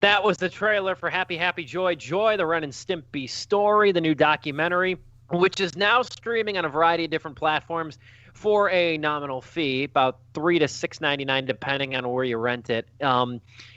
That was the trailer for Happy Happy Joy Joy, the Ren and Stimpy story, the new documentary, which is now streaming on a variety of different platforms for a nominal fee, about $3 to $6.99 depending on where you rent it.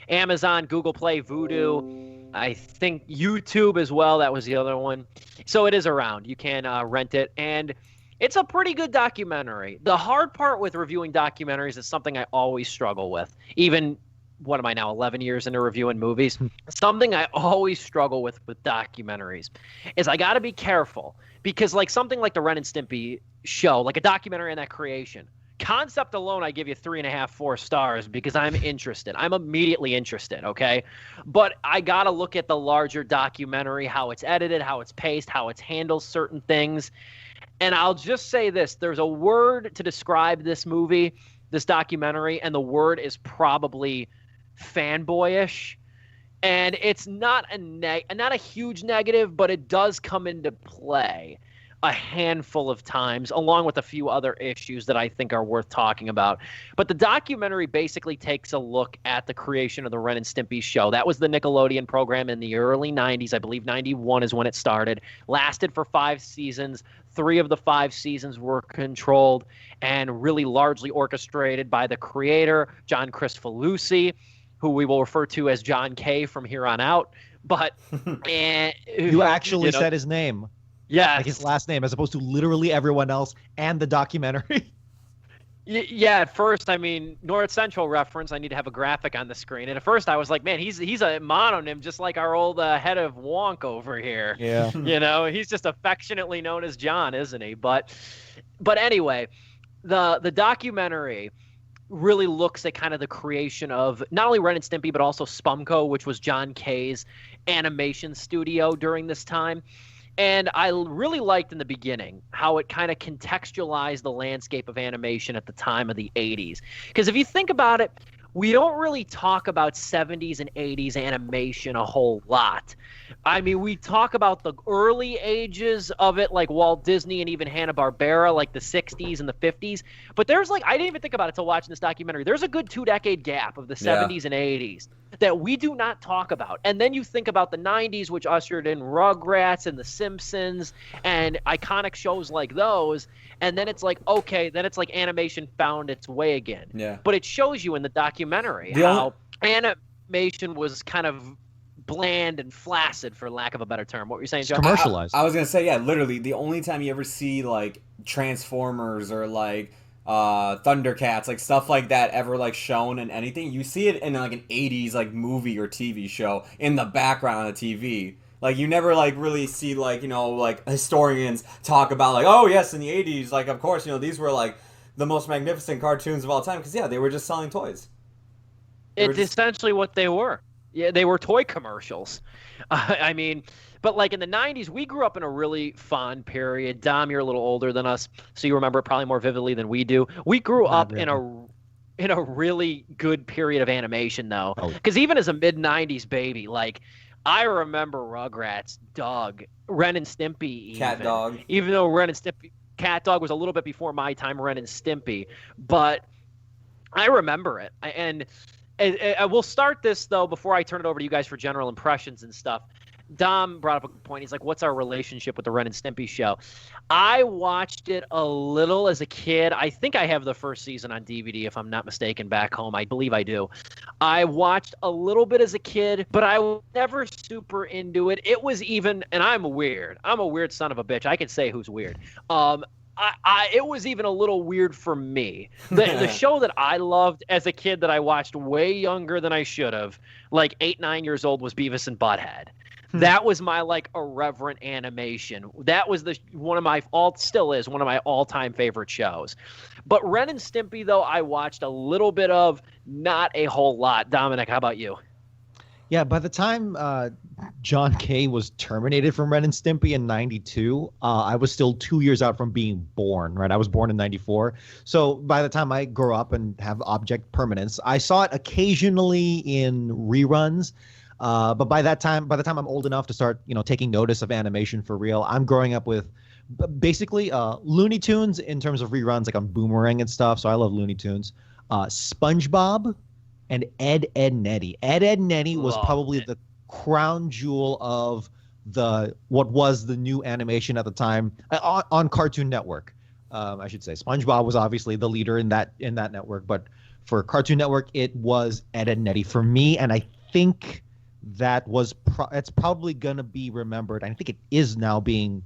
Amazon, Google Play, Vudu, I think YouTube as well. That was the other one. So it is around. You can rent it, and it's a pretty good documentary. The hard part with reviewing documentaries is something I always struggle with, even what am I now, 11 years into reviewing movies? Something I always struggle with documentaries is I got to be careful because like something like the Ren and Stimpy show, like a documentary on that creation, concept alone, I give you 3.5, 4 stars because I'm interested. I'm immediately interested, okay? But I got to look at the larger documentary, how it's edited, how it's paced, how it handles certain things. And I'll just say this, there's a word to describe this movie, this documentary, and the word is probably fanboyish, and it's not a huge negative, but it does come into play a handful of times, along with a few other issues that I think are worth talking about. But the documentary basically takes a look at the creation of the Ren and Stimpy show. That was the Nickelodeon program in the early 90s. I believe 91 is when it started. Lasted for 5 seasons. 3 of the 5 seasons were controlled and really largely orchestrated by the creator, John Kricfalusi, who we will refer to as John K from here on out. But you actually said his name. Yeah, like his last name, as opposed to literally everyone else and the documentary. Yeah, at first, I mean, North Central reference, I need to have a graphic on the screen. And at first I was like, man, he's a mononym, just like our old head of Wonk over here. Yeah. You know, he's just affectionately known as John, isn't he? But anyway, the documentary really looks at kind of the creation of not only Ren and Stimpy, but also Spumco, which was John K's animation studio during this time. And I really liked in the beginning how it kind of contextualized the landscape of animation at the time of the 80s. Because if you think about it, we don't really talk about 70s and 80s animation a whole lot. I mean, we talk about the early ages of it, like Walt Disney and even Hanna-Barbera, like the 60s and the 50s. But there's like, I didn't even think about it till watching this documentary. There's a good 2-decade gap of the 70s and 80s that we do not talk about. And then you think about the 90s, which ushered in Rugrats and The Simpsons and iconic shows like those. And then it's like, okay, then it's like animation found its way again. Yeah. But it shows you in the documentary how animation was kind of bland and flaccid, for lack of a better term. What were you saying, Joe? Commercialized. I was going to say, yeah, literally, the only time you ever see, like, Transformers or, like, Thundercats, like, stuff like that ever, like, shown in anything, you see it in, like, an 80s, like, movie or TV show in the background of the TV. Like, you never, like, really see, like, you know, like, historians talk about, like, oh, yes, in the 80s, like, of course, you know, these were, like, the most magnificent cartoons of all time. Because, yeah, they were just selling toys. It's essentially what they were. Yeah, they were toy commercials. I mean, but, like, in the 90s, we grew up in a really fun period. Dom, you're a little older than us, so you remember it probably more vividly than we do. We grew up in a really good period of animation, though. Because even as a mid-90s baby, like, I remember Rugrats, Doug, Ren and Stimpy, Cat Dog. Even though Ren and Stimpy, Cat Dog was a little bit before my time, Ren and Stimpy, but I remember it. And I will start this, though, before I turn it over to you guys for general impressions and stuff. Dom brought up a point. He's like, what's our relationship with the Ren and Stimpy show? I watched it a little as a kid. I think I have the first season on DVD, if I'm not mistaken, back home. I believe I do. I watched a little bit as a kid, but I was never super into it. It was even, and I'm weird. I'm a weird son of a bitch. I can say who's weird. It was even a little weird for me. The show that I loved as a kid that I watched way younger than I should have, like 8, 9 years old, was Beavis and Butthead. That was my, like, irreverent animation. That was still is one of my all-time favorite shows. But Ren and Stimpy, though, I watched a little bit of, not a whole lot. Dominic, how about you? Yeah, by the time John K. was terminated from Ren and Stimpy in 92, I was still 2 years out from being born, right? I was born in 94. So by the time I grow up and have object permanence, I saw it occasionally in reruns. But by the time I'm old enough to start, you know, taking notice of animation for real, I'm growing up with basically Looney Tunes in terms of reruns, like on Boomerang and stuff. So I love Looney Tunes. SpongeBob, and Ed Nettie. Ed Nettie was Loved probably it. the crown jewel of what was the new animation at the time on Cartoon Network. I should say SpongeBob was obviously the leader in that network, but for Cartoon Network, it was Ed Nettie for me, and I think that was it's probably gonna be remembered. I think it is now being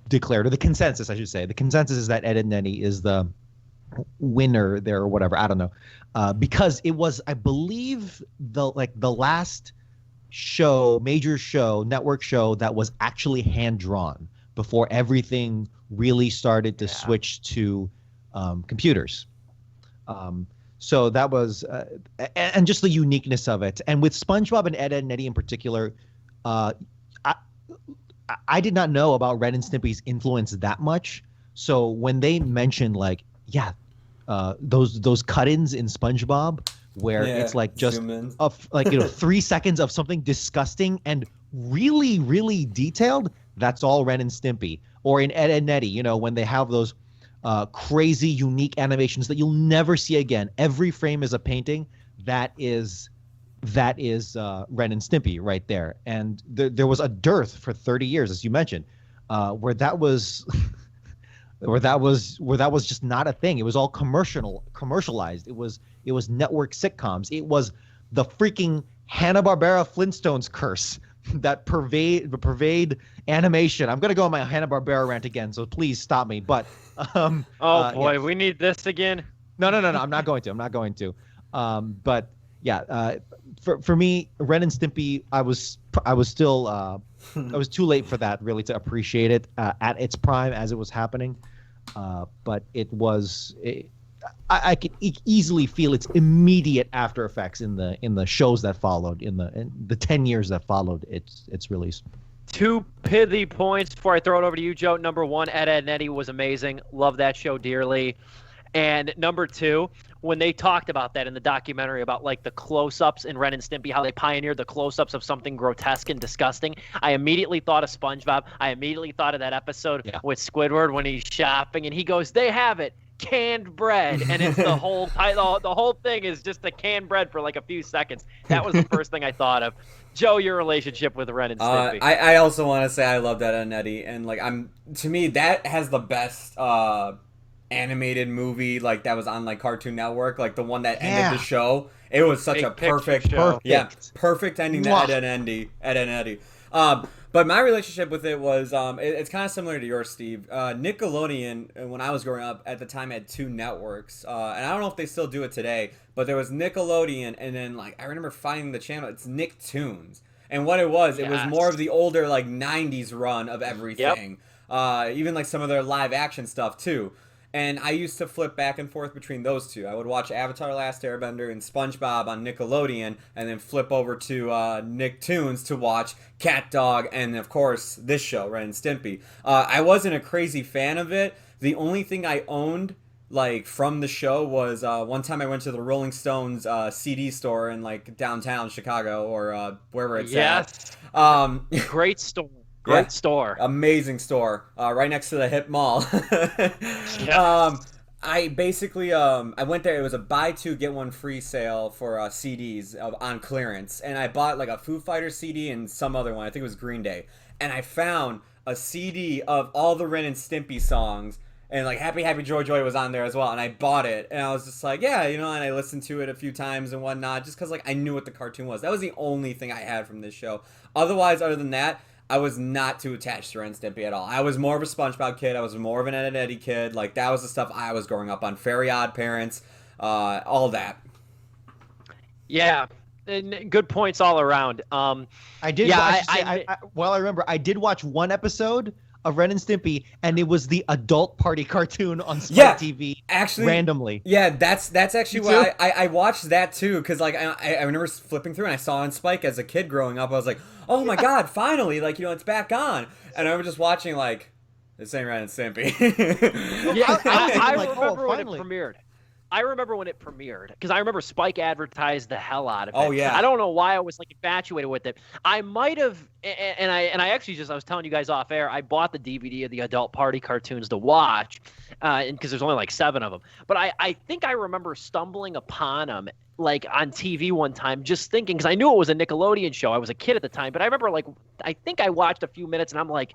declared, or the consensus, I should say. The consensus is that Ed Nettie is the winner there, or whatever. I don't know, because it was, I believe, the last major show, network show that was actually hand drawn before everything really started to switch to computers. So that was, and just the uniqueness of it. And with SpongeBob and Ed Nettie in particular, I did not know about Ren and Stimpy's influence that much. So when they mentioned those cut-ins in SpongeBob, where it's like just 3 seconds of something disgusting and really, really detailed, that's all Ren and Stimpy. Or in Ed Nettie, when they have those crazy, unique animations that you'll never see again. Every frame is a painting. That is Ren and Stimpy right there. And there was a dearth for 30 years, as you mentioned, where that was just not a thing. It was all commercialized. It was network sitcoms. It was the freaking Hanna-Barbera Flintstones curse that pervade animation. I'm gonna go on my Hanna-Barbera rant again, so please stop me. But we need this again. No, I'm not going to. But yeah, for me, Ren and Stimpy, I was still I was too late for that really to appreciate it at its prime as it was happening. But I could easily feel its immediate after effects in the shows that followed, in the 10 years that followed its release. 2 pithy points before I throw it over to you, Joe. Number 1, Ed Nettie was amazing. Love that show dearly. And number 2, when they talked about that in the documentary about like the close-ups in Ren and Stimpy, how they pioneered the close-ups of something grotesque and disgusting, I immediately thought of SpongeBob. I immediately thought of that episode with Squidward when he's shopping and he goes, "They have it, canned bread," and it's the whole thing is just the canned bread for like a few seconds. That was the first thing I thought of. Joe, your relationship with Ren and Stimpy. I also want to say I love that Nettie, and to me that has the best animated movie that was on Cartoon Network, the one that ended the show. It was such a perfect ending to Ed and Eddie. But my relationship with it was it's kind of similar to yours, Steve. Nickelodeon, when I was growing up at the time, had 2 networks, and I don't know if they still do it today, but there was Nickelodeon, and then I remember finding the channel. It's Nicktoons, and what it was more of the older 90s run of everything. Even some of their live action stuff too. And I used to flip back and forth between those 2. I would watch Avatar: Last Airbender and SpongeBob on Nickelodeon, and then flip over to Nicktoons to watch Cat Dog and, of course, this show, Ren and Stimpy. I wasn't a crazy fan of it. The only thing I owned from the show was one time I went to the Rolling Stones CD store in downtown Chicago, or wherever it's at. Great store. Great store. Amazing store. Right next to the hip mall. I basically I went there. It was a buy 2 get 1 free sale for CDs on clearance, and I bought a Foo Fighters CD and some other one. I think it was Green Day. And I found a CD of all the Ren and Stimpy songs, and Happy Happy Joy Joy was on there as well. And I bought it, and I was just and I listened to it a few times and whatnot, just because I knew what the cartoon was. That was the only thing I had from this show. Other than that, I was not too attached to Ren and Stimpy at all. I was more of a SpongeBob kid. I was more of an Ed and Eddie kid. That was the stuff I was growing up on. Fairy Odd Parents, all that. Yeah, and good points all around. I did. Yeah, I remember I did watch one episode of Ren and Stimpy, and it was the adult party cartoon on Spike TV. Actually, randomly. Yeah, that's actually why I watched that too, because I remember flipping through and I saw it on Spike as a kid growing up. I was like, oh my god, finally, it's back on. And I remember just watching this ain't Ren and Stimpy. I remember when it premiered. I remember when it premiered because I remember Spike advertised the hell out of it. Oh, yeah. I don't know why I was like infatuated with it. I might have, and I actually I was telling you guys off air, I bought the DVD of the adult party cartoons to watch, because there's only like 7 of them. But I think I remember stumbling upon them like on TV one time, just thinking, because I knew it was a Nickelodeon show. I was a kid at the time, but I remember like I think I watched a few minutes and I'm like,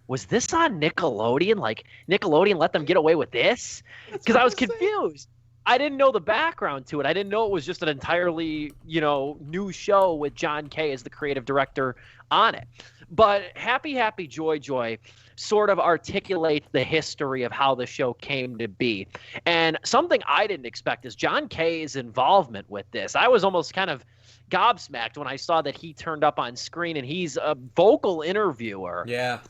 was this on Nickelodeon? Like Nickelodeon let them get away with this? Because I was confused. I didn't know the background to it. I didn't know it was just an entirely, new show with John K. as the creative director on it. But Happy Happy Joy Joy sort of articulates the history of how the show came to be. And something I didn't expect is John K.'s involvement with this. I was almost kind of gobsmacked when I saw that he turned up on screen, and he's a vocal interviewer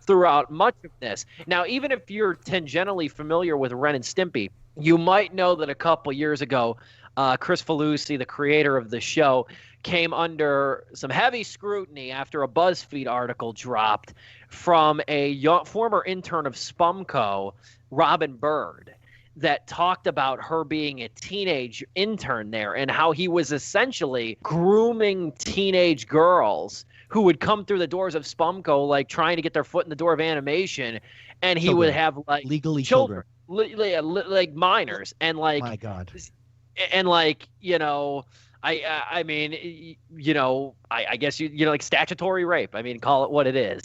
throughout much of this. Now, even if you're tangentially familiar with Ren and Stimpy, you might know that a couple years ago, Kricfalusi, the creator of the show, came under some heavy scrutiny after a BuzzFeed article dropped from a former intern of Spumco, Robin Bird, that talked about her being a teenage intern there and how he was essentially grooming teenage girls who would come through the doors of Spumco, like trying to get their foot in the door of animation, and he would have like legally children. Like minors, and like, my God, and like, I mean, I guess like statutory rape. I mean, call it what it is.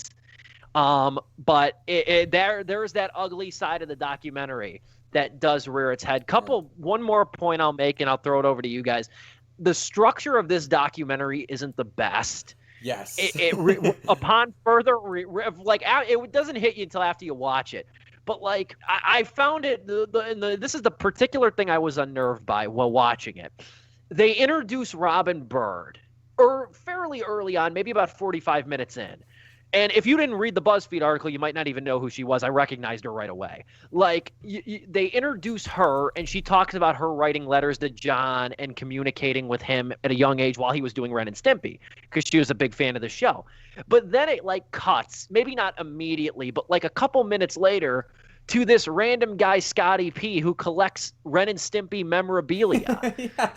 But there's that ugly side of the documentary that does rear its head. One more point I'll make, and I'll throw it over to you guys. The structure of this documentary isn't the best. Yes. Upon further, it doesn't hit you until after you watch it. But like, I found it. This is the particular thing I was unnerved by while watching it. They introduce Robin Bird, fairly early on, maybe about 45 minutes in. And if you didn't read the BuzzFeed article, you might not even know who she was. I recognized her right away. Like, they introduce her, and she talks about her writing letters to John and communicating with him at a young age while he was doing Ren and Stimpy, because she was a big fan of the show. But then it, like, cuts, maybe not immediately, but like a couple minutes later, to this random guy, Scotty P, who collects Ren and Stimpy memorabilia.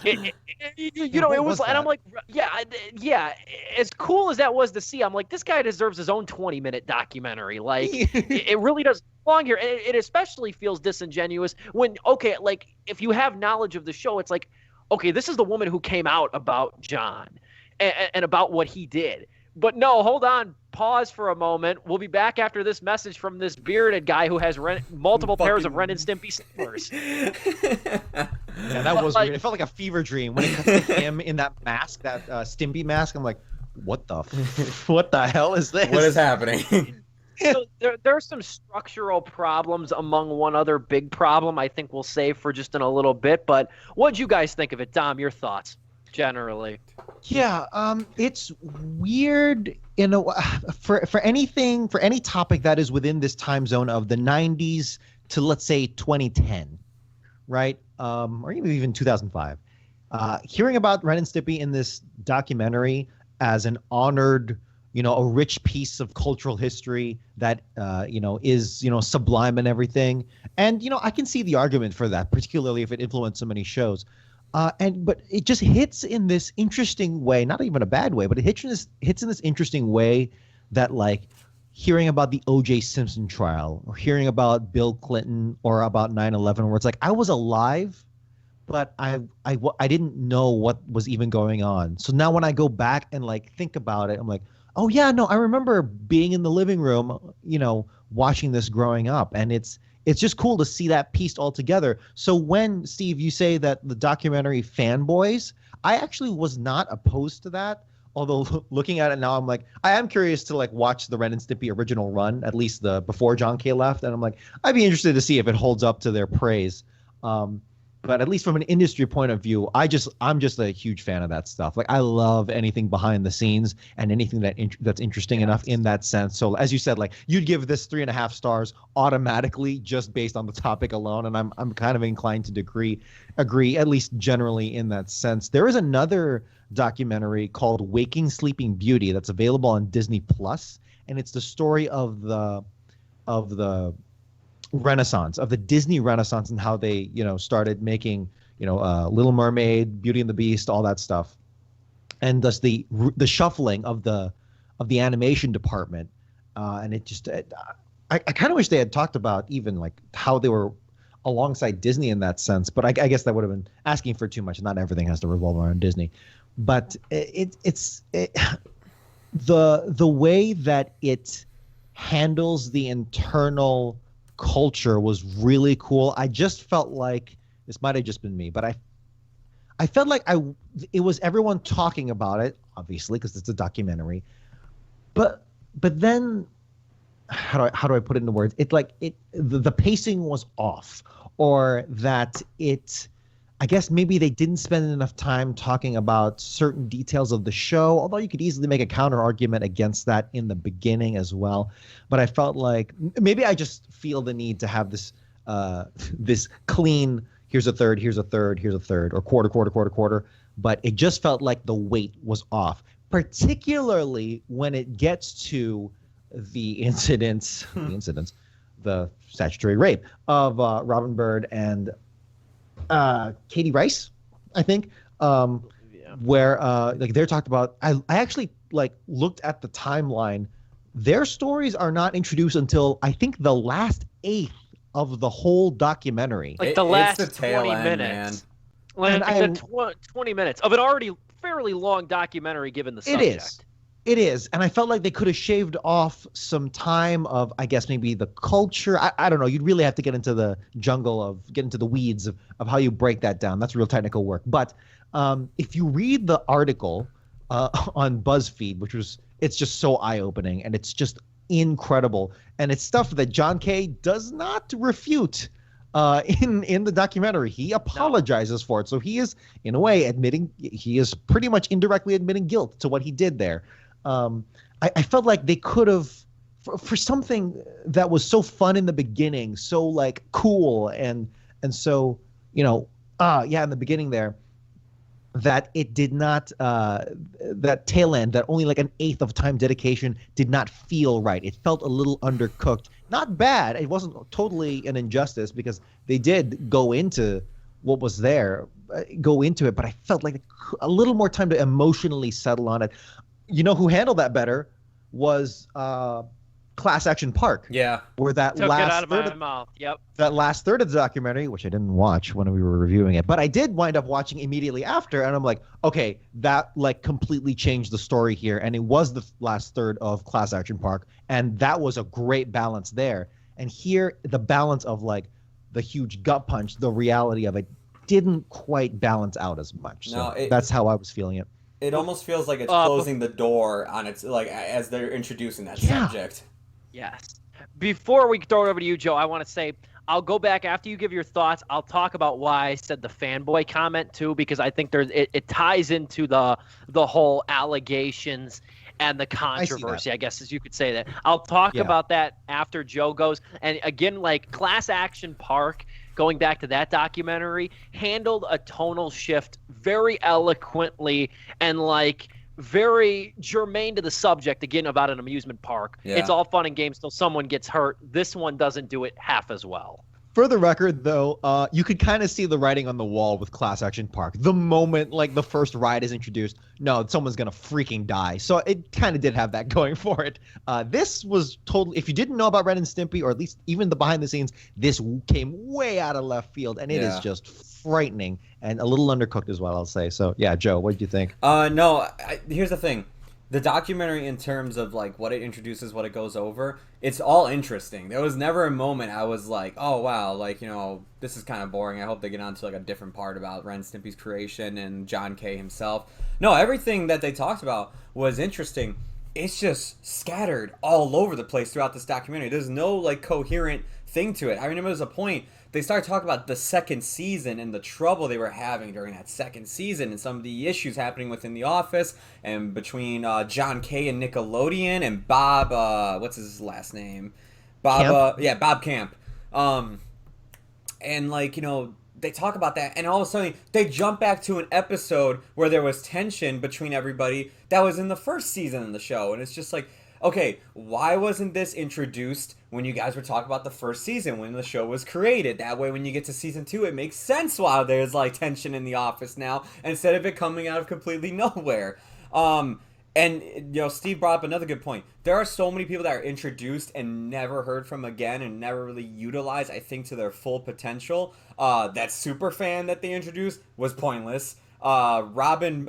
It was, and I'm like, yeah. As cool as that was to see, I'm like, this guy deserves his own 20-minute documentary. Like, it really does belong here. And it especially feels disingenuous when, okay, like, if you have knowledge of the show, it's like, okay, this is the woman who came out about John and about what he did. But no, hold on. Pause for a moment. We'll be back after this message from this bearded guy who has multiple pairs of Ren and Stimpy slippers. Yeah, that was weird. It felt like a fever dream when it cut to him in that mask, that Stimpy mask. I'm like, what the hell is this? What is happening? So there's some structural problems among one other big problem I think we'll save for just in a little bit. But what'd you guys think of it? Dom, your thoughts generally? Yeah, it's weird for any topic that is within this time zone of the 90s to, let's say, 2010, right? Or even 2005. Hearing about Ren and Stimpy in this documentary as an honored, a rich piece of cultural history that is sublime and everything, and I can see the argument for that, particularly if it influenced so many shows. But it just hits in this interesting way, not even a bad way, but it hits in this interesting way that, like, hearing about the O.J. Simpson trial or hearing about Bill Clinton or about 9/11, where it's like, I was alive, but I didn't know what was even going on. So now when I go back and like think about it, I'm like, oh yeah, no, I remember being in the living room, watching this growing up, and it's just cool to see that pieced all together. So when, Steve, you say that the documentary fanboys, I actually was not opposed to that. Although looking at it now, I'm like, I am curious to like watch the Ren and Stimpy original run, at least the before John K. left. And I'm like, I'd be interested to see if it holds up to their praise. But at least from an industry point of view, I'm just a huge fan of that stuff. Like, I love anything behind the scenes and anything that's interesting enough in that sense. So as you said, like, you'd give this 3.5 stars automatically just based on the topic alone, and I'm kind of inclined to agree at least generally in that sense. There is another documentary called Waking Sleeping Beauty that's available on Disney Plus, and it's the story of the Renaissance, of the Disney Renaissance, and how they started making Little Mermaid, Beauty and the Beast, all that stuff, and thus the shuffling of the animation department, and it just I kind of wish they had talked about even like how they were alongside Disney in that sense, but I guess that would have been asking for too much. Not everything has to revolve around Disney, but it's the way that it handles the internal culture was really cool. I just felt like this might have just been me, but I felt like it was everyone talking about it, obviously, because it's a documentary. But then how do I put it into words? The pacing was off, or that I guess maybe they didn't spend enough time talking about certain details of the show, although you could easily make a counter argument against that in the beginning as well. But I felt like maybe I just feel the need to have this this clean, here's a third, here's a third, here's a third, or quarter. But it just felt like the weight was off, particularly when it gets to the incidents, the statutory rape of Robin Bird and Katie Rice, I think, where like they're talked about. I actually like looked at the timeline. Their stories are not introduced until I think the last eighth of the whole documentary. Like the last the 20 end, minutes. man. Like the 20 minutes of an already fairly long documentary given the subject. It is. And I felt like they could have shaved off some time of, I guess, maybe the culture. I don't know. You'd really have to get into the jungle get into the weeds of how you break that down. That's real technical work. But if you read the article on BuzzFeed, it's just so eye-opening and it's just incredible. And it's stuff that John K. does not refute in the documentary. He apologizes for it. So he is, in a way, he is pretty much indirectly admitting guilt to what he did there. I felt like they could have, for something that was so fun in the beginning, so like cool and so, in the beginning there, that it did not, that tail end, that only like an eighth of time dedication did not feel right. It felt a little undercooked. Not bad. It wasn't totally an injustice because they did go into what was there, but I felt like a little more time to emotionally settle on it. You know who handled that better was Class Action Park. Yeah. Where that Took last it out of third my mouth. Yep. That last third of the documentary, which I didn't watch when we were reviewing it, but I did wind up watching immediately after, and I'm like, okay, that like completely changed the story here, and it was the last third of Class Action Park, and that was a great balance there. And here, the balance of like the huge gut punch, the reality of it, didn't quite balance out as much. So that's how I was feeling it. It almost feels like it's closing the door on its, like, as they're introducing that subject. Yes. Before we throw it over to you, Joe, I want to say I'll go back after you give your thoughts. I'll talk about why I said the fanboy comment too, because I think it ties into the whole allegations and the controversy, I guess, as you could say that. I'll talk about that after Joe goes. And again, like Class Action Park, going back to that documentary, handled a tonal shift very eloquently and like very germane to the subject, again, about an amusement park. Yeah. It's all fun and games till someone gets hurt. This one doesn't do it half as well. For the record, though, you could kind of see the writing on the wall with Class Action Park. The moment, like, the first ride is introduced, no, someone's going to freaking die. So it kind of did have that going for it. This was totally, if you didn't know about Ren and Stimpy, or at least even the behind the scenes, this came way out of left field, and it is just frightening and a little undercooked as well, I'll say. So, yeah, Joe, what did you think? Here's the thing. The documentary, in terms of like what it introduces, what it goes over, it's all interesting. There was never a moment I was like, oh wow, like, you know, this is kind of boring. I hope they get on to like a different part about Ren Stimpy's creation and John K. himself. No, everything that they talked about was interesting. It's just scattered all over the place throughout this documentary. There's no like coherent thing to it. I remember there was a point they started talking about the second season and the trouble they were having during that second season and some of the issues happening within the office and between John K. and Nickelodeon and Bob, what's his last name? Bob Camp. And like, you know, they talk about that and all of a sudden they jump back to an episode where there was tension between everybody that was in the first season of the show. And it's just like, okay, why wasn't this introduced when you guys were talking about the first season when the show was created? That way, when you get to season 2, it makes sense why there's like tension in the office now instead of it coming out of completely nowhere. And Steve brought up another good point. There are so many people that are introduced and never heard from again and never really utilized, I think, to their full potential. That super fan that they introduced was pointless. Robin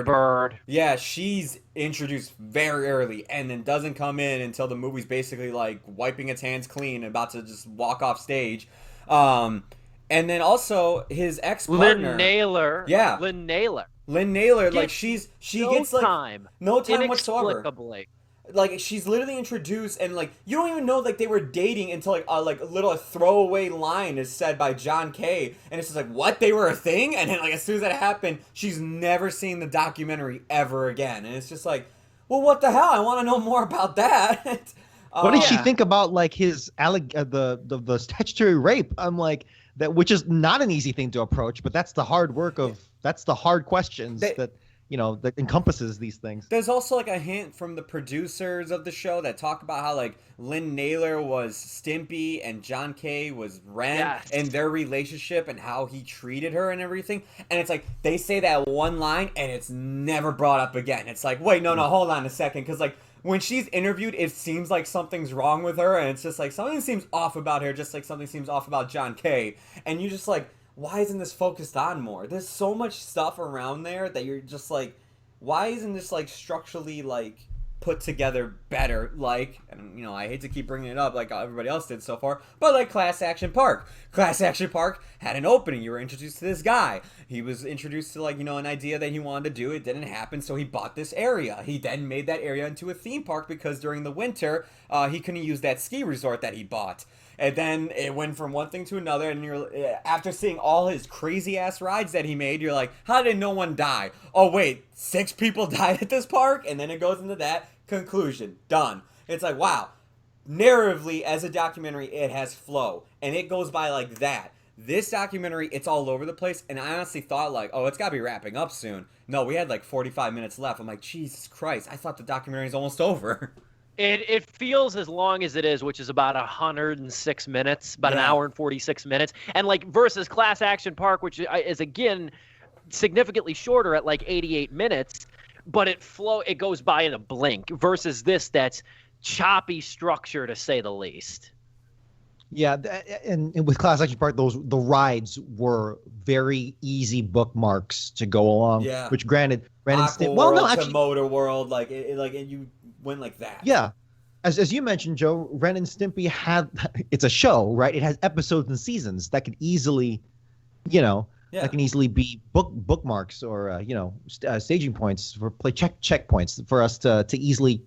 Bird. Yeah, she's introduced very early and then doesn't come in until the movie's basically like wiping its hands clean and about to just walk off stage. And then also his ex-partner, Lynn Naylor. Yeah, Lynn Naylor, like she gets like no time whatsoever. Like she's literally introduced and like you don't even know like they were dating until like a little throwaway line is said by John K. And it's just like, what, they were a thing? And then like as soon as that happened, she's never seen the documentary ever again. And it's just like, well, what the hell? I want to know more about that. What did she think about like his the statutory rape? I'm like, that, which is not an easy thing to approach, but that's the hard work of that's the hard questions that encompasses these things. There's also like a hint from the producers of the show that talk about how like Lynn Naylor was Stimpy and John K was Ren, and their relationship and how he treated her and everything. And it's like they say that one line and it's never brought up again. It's like, wait, no, hold on a second, because like when she's interviewed, it seems like something's wrong with her, and it's just like something seems off about her, just like something seems off about John K. And you just like, why isn't this focused on more? There's so much stuff around there that you're just like, why isn't this like structurally like put together better? Like, and I hate to keep bringing it up like everybody else did so far, but like Class Action Park had an opening. You were introduced to this guy. He was introduced to like an idea that he wanted to do. It didn't happen, so he bought this area. He then made that area into a theme park because during the winter he couldn't use that ski resort that he bought. And then it went from one thing to another, and after seeing all his crazy-ass rides that he made, you're like, how did no one die? Oh, wait, 6 people died at this park? And then it goes into that. Conclusion. Done. It's like, wow. Narratively, as a documentary, it has flow. And it goes by like that. This documentary, it's all over the place, and I honestly thought, like, oh, it's got to be wrapping up soon. No, we had like 45 minutes left. I'm like, Jesus Christ, I thought the documentary's almost over. It feels as long as it is, which is about 106 minutes, about an hour and 46 minutes. And like versus Class Action Park, which is again significantly shorter at like 88 minutes, but it goes by in a blink versus this that's choppy structure to say the least. Yeah, and with Class Action Park, the rides were very easy bookmarks to go along. Yeah. Which granted, Ren and Stimpy. Well, no, actually, Motor World, like you went like that. Yeah, as you mentioned, Joe, Ren and Stimpy it's a show, right? It has episodes and seasons that could easily, that can easily be bookmarks or staging points for checkpoints for us to easily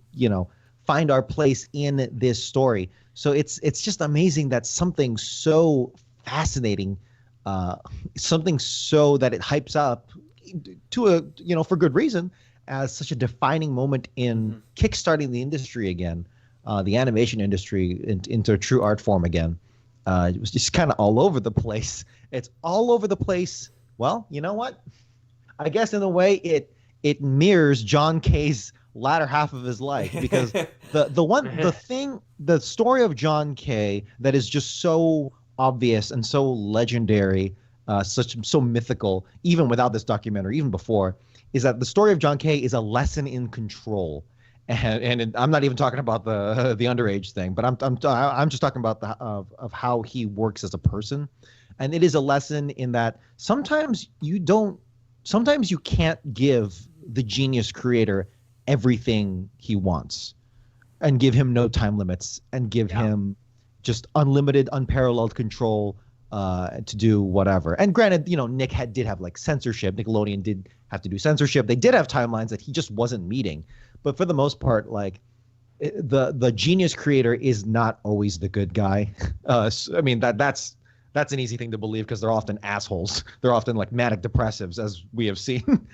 find our place in this story. So it's just amazing that something so fascinating, something so that it hypes up to for good reason, as such a defining moment in kickstarting the industry again, the animation industry into a true art form again. It was just kind of all over the place. It's all over the place. Well, you know what? I guess in a way it mirrors John K's latter half of his life, because the story of John K that is just so obvious and so legendary, so mythical, even without this documentary, even before, is that the story of John K is a lesson in control. And I'm not even talking about the underage thing, but I'm just talking about of how he works as a person. And it is a lesson in that sometimes you can't give the genius creator everything he wants and give him no time limits and give him just unlimited, unparalleled control to do whatever. And granted, Nick did have like censorship. Nickelodeon did have to do censorship. They did have timelines that he just wasn't meeting. But for the most part, like the genius creator is not always the good guy. I mean, that's an easy thing to believe because they're often assholes. They're often like manic depressives, as we have seen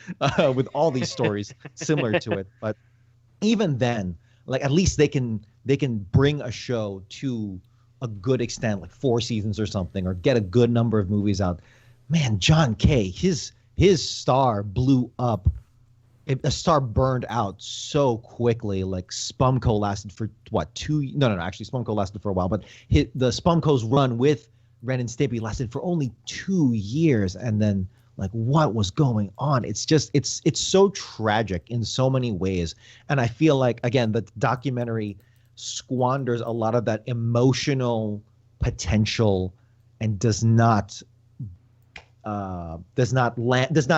with all these stories similar to it. But even then, like at least they can bring a show to a good extent, like 4 seasons or something, or get a good number of movies out. Man, John K, his star blew up a star burned out so quickly. Like Spumco lasted for what, 2? No. Actually, Spumco lasted for a while, but the Spumco's run with Ren and Stimpy lasted for only 2 years, and then like what was going on? It's just it's so tragic in so many ways, and I feel like again the documentary squanders a lot of that emotional potential and does not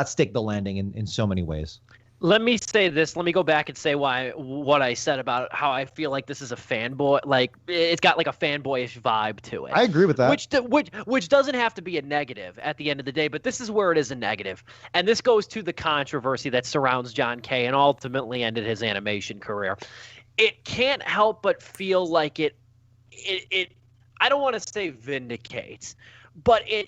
stick the landing in so many ways. Let me say this. Let me go back and say what I said about how I feel like this is a fanboy. Like it's got like a fanboyish vibe to it. I agree with that. Which doesn't have to be a negative at the end of the day, but this is where it is a negative. And this goes to the controversy that surrounds John K. and ultimately ended his animation career. It can't help but feel like it I don't want to say vindicates, but it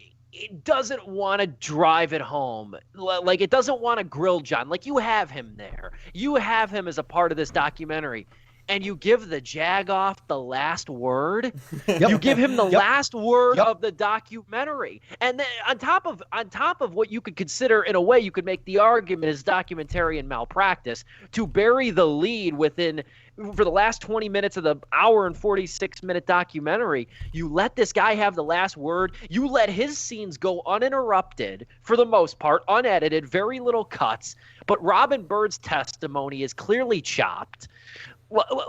doesn't want to drive it home. Like, it doesn't want to grill John. Like, you have him there. You have him as a part of this documentary. And you give the Jagoff the last word. Yep. You give him the last word of the documentary. And then on top of what you could consider, in a way, you could make the argument is documentarian malpractice to bury the lead for the last 20 minutes of the hour and 46-minute documentary. You let this guy have the last word. You let his scenes go uninterrupted, for the most part, unedited, very little cuts. But Robin Bird's testimony is clearly chopped.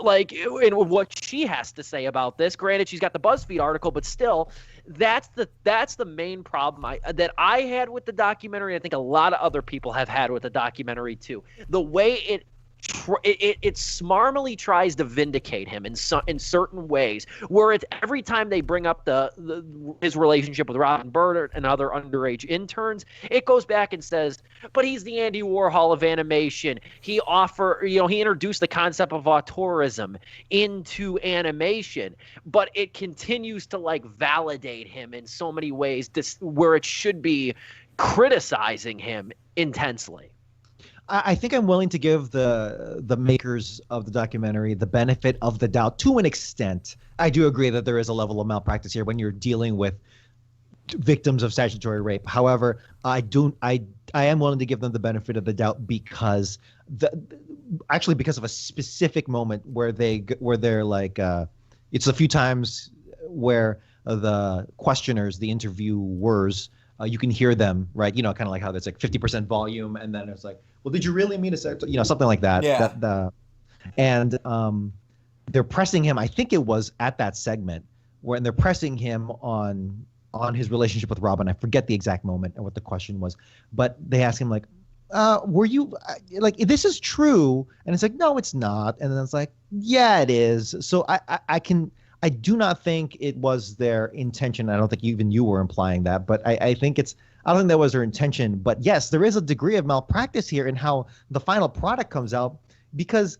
Like, in what she has to say about this. Granted, she's got the BuzzFeed article, but still, that's the main problem that I had with the documentary. I think a lot of other people have had with the documentary too. The way it smarmily tries to vindicate him in certain ways, where it's every time they bring up his relationship with Robin Bird and other underage interns, it goes back and says, but he's the Andy Warhol of animation. He introduced the concept of auteurism into animation, but it continues to like validate him in so many ways, where it should be criticizing him intensely. I think I'm willing to give the makers of the documentary the benefit of the doubt to an extent. I do agree that there is a level of malpractice here when you're dealing with victims of statutory rape. However, I am willing to give them the benefit of the doubt because because of a specific moment where they're like it's a few times where the questioners, the interviewers, you can hear them, right? You know, kind of like how there's like 50% volume, and then it's like, well, did you really mean to say, something like that? Yeah. And they're pressing him. I think it was at that segment when they're pressing him on his relationship with Robin. I forget the exact moment and what the question was, but they ask him like, were you like, this is true? And it's like, no, it's not. And then it's like, yeah, it is. So I do not think it was their intention. I don't think even you were implying that, but I don't think that was their intention. But yes, there is a degree of malpractice here in how the final product comes out, because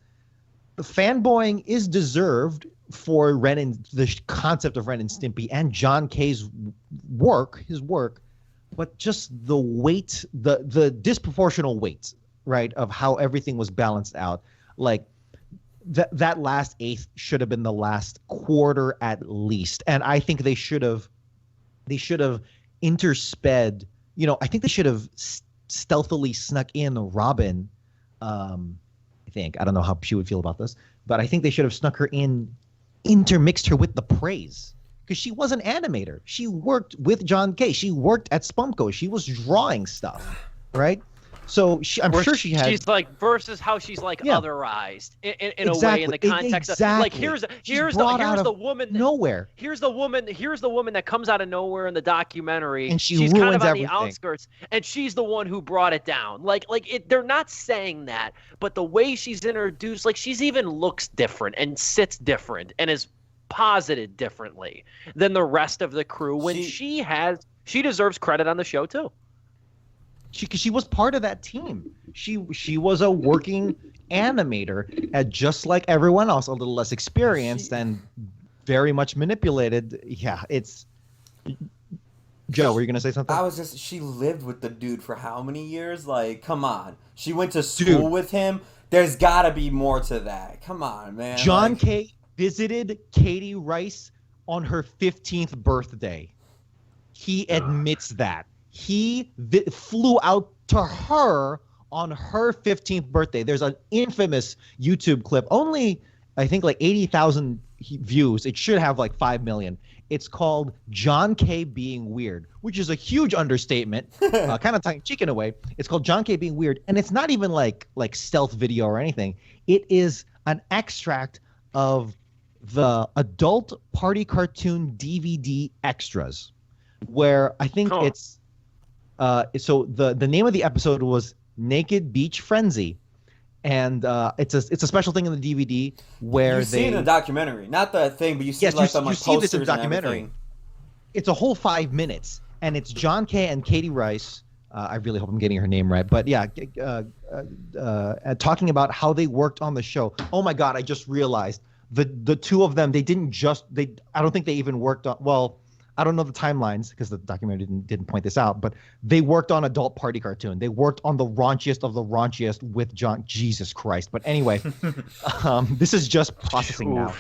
the fanboying is deserved for the concept of Ren and Stimpy and John K's his work, but just the weight, the disproportional weight, right, of how everything was balanced out. Like, that last eighth should have been the last quarter at least, and I think they should have intersped. I think they should have stealthily snuck in Robin. I don't know how she would feel about this, but I think they should have snuck her in, intermixed her with the praise, because she was an animator. She worked with John K. She worked at Spumco. She was drawing stuff, right? So I'm sure she had. She's like, versus how she's like otherized in a way, in the context of like, here's the woman nowhere. Here's the woman that comes out of nowhere in the documentary, and she's kind of on everything. The outskirts, and she's the one who brought it down. They're not saying that, but the way she's introduced, like, she's even looks different and sits different and is posited differently than the rest of the crew. When she deserves credit on the show too. She was part of that team. She was a working animator, just like everyone else, a little less experienced and very much manipulated. Yeah, it's. Joe, were you gonna say something? She lived with the dude for how many years? Like, come on. She went to school with him. There's gotta be more to that. Come on, man. John K. visited Katie Rice on her 15th birthday. He admits that. He flew out to her on her 15th birthday. There's an infamous YouTube clip, only I think like 80,000 views. It should have like 5 million. It's called John K. Being Weird, which is a huge understatement, kind of tongue-in-cheek in a way. It's called John K. Being Weird, and it's not even like stealth video or anything. It is an extract of the adult party cartoon DVD extras, where I think it's so the name of the episode was Naked Beach Frenzy. And it's a special thing in the DVD where you see it in the documentary, not the thing, but you see like some like posters this in the documentary. It's a whole 5 minutes, and it's John K. and Katie Rice. I really hope I'm getting her name right, but yeah, talking about how they worked on the show. Oh my God, I just realized the two of them. I don't think they even worked on. Well, I don't know the timelines because the documentary didn't point this out, but they worked on adult party cartoon. They worked on the raunchiest of the raunchiest with John. Jesus Christ. But anyway, this is just processing now.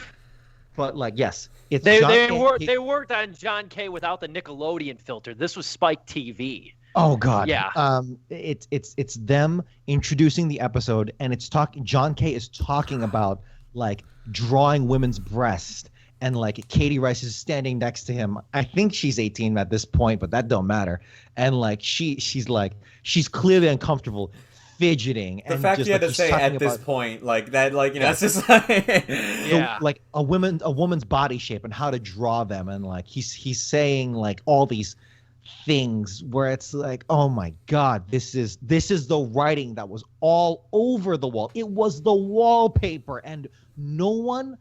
But like, yes, it's they worked on John K without the Nickelodeon filter. This was Spike TV. Oh God. Yeah. It's them introducing the episode, and it's talking. John K is talking about like drawing women's breasts. And like Katie Rice is standing next to him. I think she's 18 at this point, but that don't matter. And like she's clearly uncomfortable, fidgeting. The fact you had to say at this point, like that, like it's just like yeah, like a woman's body shape and how to draw them, and like he's saying like all these things where it's like, oh my God, this is the writing that was all over the wall. It was the wallpaper, and no one.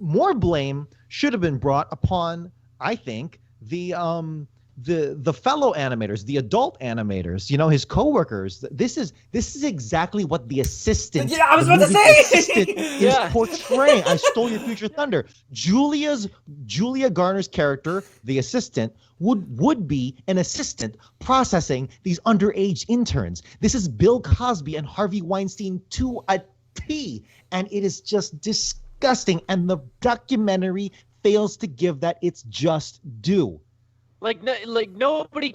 More blame should have been brought upon, I think, the fellow animators, the adult animators, his coworkers. This is exactly what the assistant. Yeah, I was about to say. Is portraying. I stole your future thunder. Julia Garner's character, the assistant, would be an assistant processing these underage interns. This is Bill Cosby and Harvey Weinstein to a T, and it is just disgusting, and the documentary fails to give that its just due. Like nobody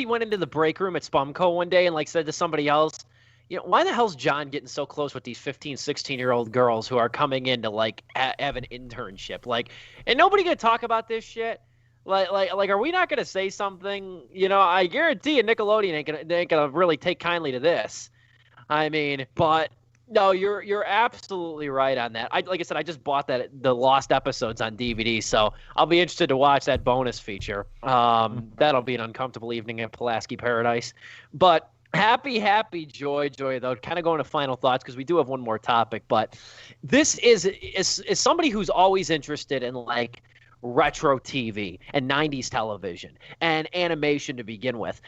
went into the break room at Spumco one day and like said to somebody else, why the hell's John getting so close with these 15, 16-year-old girls who are coming in to like have an internship? Like, and nobody gonna talk about this shit? Like, are we not gonna say something? I guarantee you Nickelodeon ain't gonna really take kindly to this. I mean, but. No, you're absolutely right on that. Like I said, I just bought the lost episodes on DVD, so I'll be interested to watch that bonus feature. That'll be an uncomfortable evening at Pulaski Paradise. But happy, joy, though. Kind of going to final thoughts because we do have one more topic. But this is somebody who's always interested in like retro TV and 90s television and animation to begin with.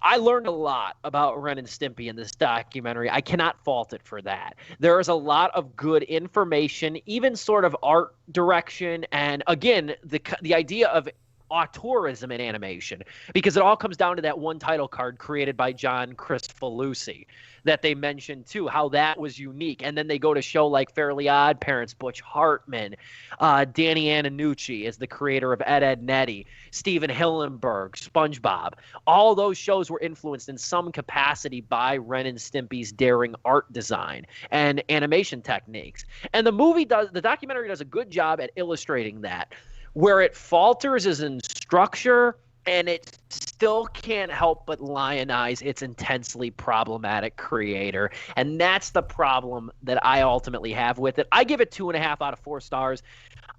I learned a lot about Ren and Stimpy in this documentary. I cannot fault it for that. There is a lot of good information, even sort of art direction, and again, the idea of auteurism in animation, because it all comes down to that one title card created by John Kricfalusi that they mentioned too, how that was unique. And then they go to show like Fairly Odd Parents, Butch Hartman, Danny Antonucci is the creator of Ed, Edd n Eddy, Steven Hillenburg, SpongeBob. All those shows were influenced in some capacity by Ren and Stimpy's daring art design and animation techniques. And the documentary does a good job at illustrating that. Where it falters is in structure, and it still can't help but lionize its intensely problematic creator. And that's the problem that I ultimately have with it. I give it 2.5 out of 4 stars.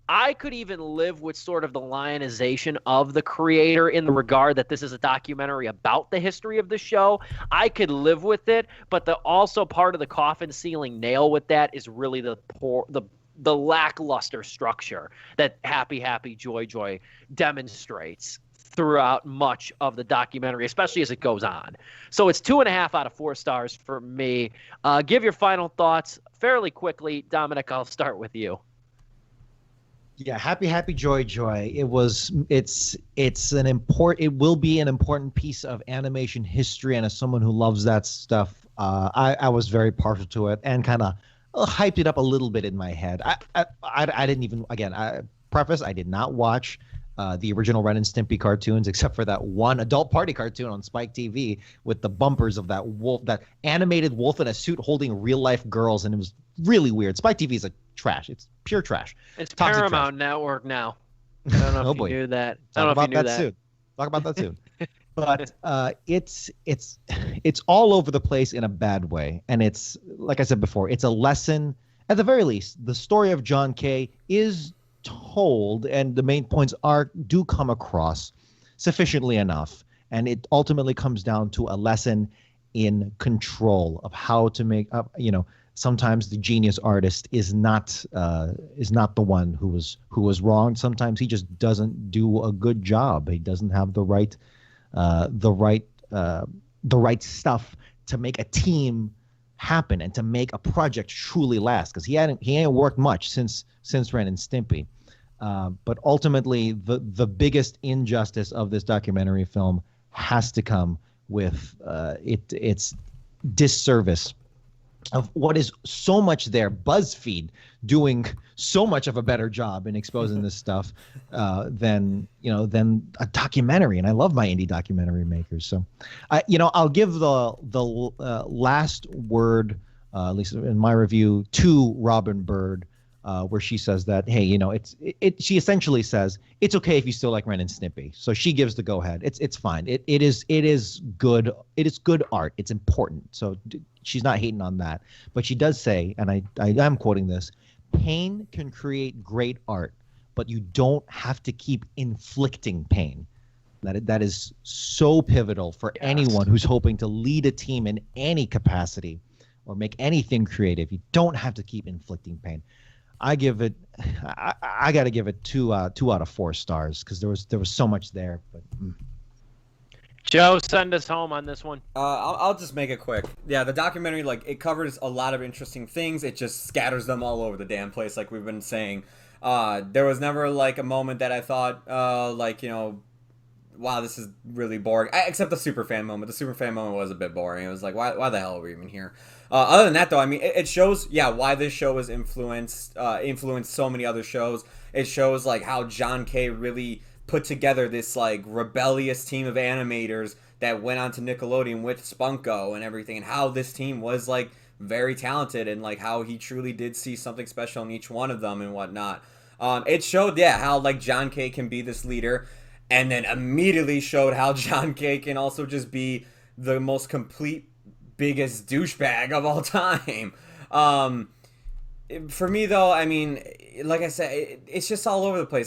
I could even live with sort of the lionization of the creator in the regard that this is a documentary about the history of the show. I could live with it, but also part of the coffin ceiling nail with that is really the lackluster structure that Happy, Joy demonstrates throughout much of the documentary, especially as it goes on. So it's 2.5 out of 4 stars for me. Give your final thoughts fairly quickly. Dominic, I'll start with you. Yeah, Happy, Joy. It will be an important piece of animation history, and as someone who loves that stuff, I was very partial to it and kind of hyped it up a little bit in my head. I didn't even, again, I did not watch the original Ren and Stimpy cartoons, except for that one adult party cartoon on Spike TV with the bumpers of that wolf, that animated wolf in a suit holding real life girls, and it was really weird. Spike TV is like trash. It's pure trash. It's Toxic Paramount trash. Network now. I don't know if you knew that. I don't know if you knew that. Soon. Talk about that soon. But it's all over the place in a bad way, and it's, like I said before, it's a lesson. At the very least, the story of John Kay is told, and the main points do come across sufficiently enough, and it ultimately comes down to a lesson in control of how to make up. Sometimes the genius artist is not the one who was wrong. Sometimes he just doesn't do a good job. He doesn't have the right stuff to make a team happen and to make a project truly last. Because he ain't worked much since Ren and Stimpy. But ultimately, the biggest injustice of this documentary film has to come with its disservice of what is so much there. BuzzFeed doing so much of a better job in exposing this stuff than a documentary. And I love my indie documentary makers. So, I'll give the last word, at least in my review, to Robin Bird, where she says that, hey, she essentially says it's okay if you still like Ren and Stimpy. So she gives the go ahead. It's fine. It is good. It is good art. It's important. So she's not hating on that. But she does say, and I am quoting this: pain can create great art, but you don't have to keep inflicting pain. That is so pivotal for anyone who's hoping to lead a team in any capacity or make anything creative. You don't have to keep inflicting pain. I got to give it 2 out of 4 stars because there was so much there. But Joe, send us home on this one. I'll just make it quick. Yeah, the documentary, it covers a lot of interesting things. It just scatters them all over the damn place, like we've been saying. There was never a moment that I thought wow, this is really boring. Except the superfan moment. The superfan moment was a bit boring. It was like, why the hell are we even here? Other than that, though, I mean, it shows, why this show has influenced so many other shows. It shows, how John Kay really put together this, rebellious team of animators that went on to Nickelodeon with Spunko and everything, and how this team was, very talented, and, how he truly did see something special in each one of them and whatnot. It showed, how, John Kay can be this leader, and then immediately showed how John Kay can also just be the most complete, biggest douchebag of all time. For me, though, I mean, like I said, it's just all over the place.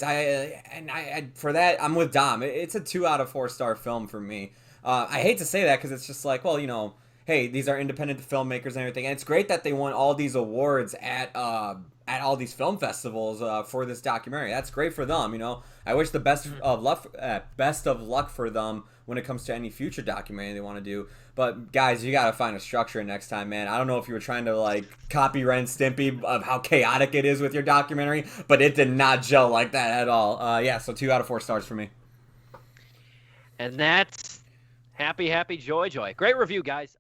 For that, I'm with Dom. It's a 2 out of 4 star film for me. I hate to say that because it's just hey, these are independent filmmakers and everything, and it's great that they won all these awards at all these film festivals for this documentary. That's great for them. I wish the best of luck for them when it comes to any future documentary they want to do. But guys, you gotta find a structure next time, man. I don't know if you were trying to copy Ren Stimpy of how chaotic it is with your documentary, but it did not gel like that at all. So 2 out of 4 stars for me. And that's happy, joy. Great review, guys.